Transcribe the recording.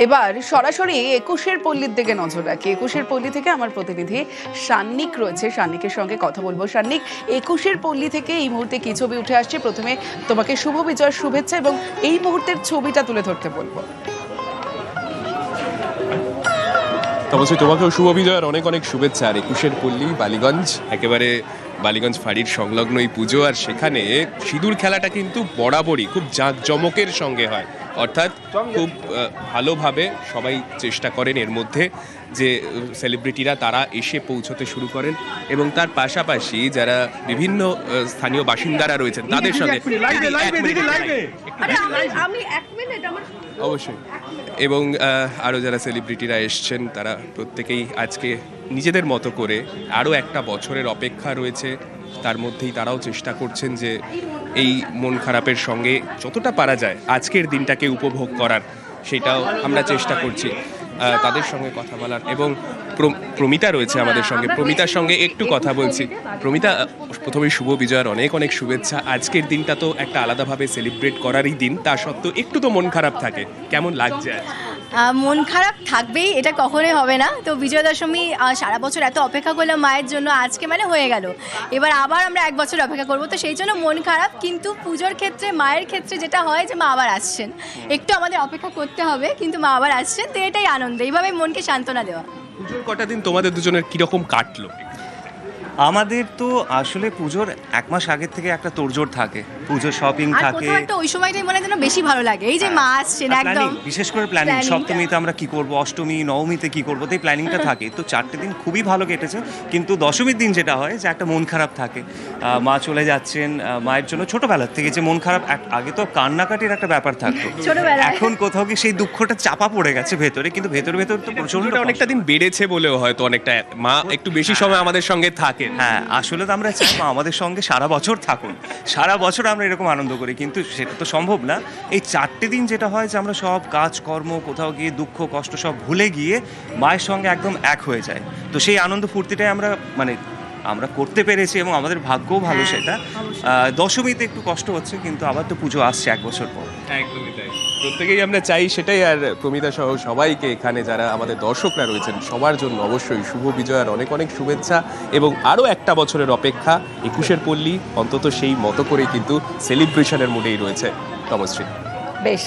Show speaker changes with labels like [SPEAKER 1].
[SPEAKER 1] এবার সরাসরি একুশের পল্লীর দিকে নজর রাখি। একুশের পল্লী থেকে আমার প্রতিনিধি সান্নিক রয়েছে, সান্নিকের সঙ্গে কথা বলবো। সান্নিক, একুশের পল্লী থেকে এই মুহূর্তে কি ছবি উঠে আসছে? প্রথমে তোমাকে শুভ বিজয়ের শুভেচ্ছা এবং এই মুহূর্তের ছবিটা তুলে ধরতে বলবো।
[SPEAKER 2] অবশ্যই তোমাকেও শুভ বিজয়ের অনেক অনেক শুভেচ্ছা। আর একুশের পল্লী বালিগঞ্জ, একেবারে বালিগঞ্জ ফাঁড়ির সংলগ্ন এই পুজো, আর সেখানে সিঁদুর খেলাটা কিন্তু বরাবরই খুব জাঁকজমকের সঙ্গে হয়। অর্থাৎ খুব ভালোভাবে সবাই চেষ্টা করেন এর মধ্যে যে সেলিব্রিটিরা তারা এসে পৌঁছতে শুরু করেন, এবং তার পাশাপাশি যারা বিভিন্ন স্থানীয় বাসিন্দারা রয়েছেন তাদের সঙ্গে অবশ্যই, এবং আরও যারা সেলিব্রিটিরা এসছেন তারা প্রত্যেকেই আজকে নিজেদের মতো করে আরও একটা বছরের অপেক্ষা রয়েছে, তার মধ্যেই তারাও চেষ্টা করছেন যে এই মন খারাপের সঙ্গে যতটা পারা যায় আজকের দিনটাকে উপভোগ করার, সেটাও আমরা চেষ্টা করছি। তাদের সঙ্গে কথা বলার, এবং প্রমিতা রয়েছে আমাদের সঙ্গে, প্রমিতার সঙ্গে একটু কথা বলছি। প্রমিতা, প্রথমে শুভ বিজয়ের অনেক অনেক শুভেচ্ছা। আজকের দিনটা তো একটা আলাদাভাবে সেলিব্রেট করারই দিন, তা সত্ত্বেও একটু তো মন খারাপ থাকে, কেমন লাগছে?
[SPEAKER 3] মন খারাপ থাকবেই, এটা কখনোই হবে না। তো বিজয়া দশমী সারা বছর এত অপেক্ষা করলাম মায়ের জন্য, আজকে মানে হয়ে গেল, এবার আবার আমরা এক বছর অপেক্ষা করবো, তো সেই জন্য মন খারাপ। কিন্তু পুজোর ক্ষেত্রে, মায়ের ক্ষেত্রে যেটা হয় যে মা আবার আসছেন, একটু আমাদের অপেক্ষা করতে হবে, কিন্তু মা আবার আসছেন, তো এটাই আনন্দ, এইভাবে মনকে সান্ত্বনা দেওয়া।
[SPEAKER 2] পুজোর কটা দিন তোমাদের দুজনের কিরকম কাটলো?
[SPEAKER 4] আমাদের তো আসলে পুজোর এক মাস আগের থেকে একটা তোড়জোড় থাকে, পুজোর শপিং থাকে,
[SPEAKER 3] একটা ওই সময়টাই মনে হয় যেন বেশি ভালো লাগে, এই যে মা আসছেন একদম,
[SPEAKER 4] বিশেষ করে প্ল্যানিং, সপ্তমীতে আমরা কি করব, অষ্টমী নবমীতে কি করবো, এই প্ল্যানিংটা থাকে। তো 4টে দিন খুবই ভালো কেটেছে, কিন্তু দশমীর দিন যেটা হয় যে একটা মন খারাপ থাকে, মা চলে যাচ্ছেন। মায়ের জন্য ছোটবেলার থেকে যে মন খারাপ, আগে তো কান্নাকাটির একটা ব্যাপার থাকতো, এখন কোথাও কি সেই দুঃখটা চাপা পড়ে গেছে ভেতরে, কিন্তু ভেতর তো প্রচন্ড
[SPEAKER 2] অনেকটা দিন বেড়েছে বলেও হয়তো অনেকটা মা একটু বেশি সময় আমাদের সঙ্গে থাকে।
[SPEAKER 4] হ্যাঁ, আসলে তো আমরা চাই মা আমাদের সঙ্গে সারা বছর থাকুন, সারা বছর আমরা এরকম আনন্দ করি, কিন্তু সেটা তো সম্ভব না। এই 4টে দিন যেটা হয় যে আমরা সব কাজকর্ম, কোথাও গিয়ে দুঃখ কষ্ট সব ভুলে গিয়ে মায়ের সঙ্গে একদম এক হয়ে যায়। তো সেই আনন্দ ফুর্তিটাই আমরা করতে পেরেছি, এবং আমাদের ভাগ্যও ভালো সেটা। দশমীতে একটু কষ্ট হচ্ছে, কিন্তু আবার তো পুজো আসছে এক বছর পর।
[SPEAKER 2] একদমই তাই, প্রত্যেকেই আমরা চাই সেটাই। আর প্রমিতা সহ সবাইকে, এখানে যারা আমাদের দর্শকরা রয়েছেন সবার জন্য অবশ্যই শুভ বিজয়ের অনেক অনেক শুভেচ্ছা, এবং আরও একটা বছরের অপেক্ষা। একুশের পল্লী অন্তত সেই মতো করেই কিন্তু সেলিব্রেশনের মুডেই রয়েছে। তমশ্রী,
[SPEAKER 1] বেশ।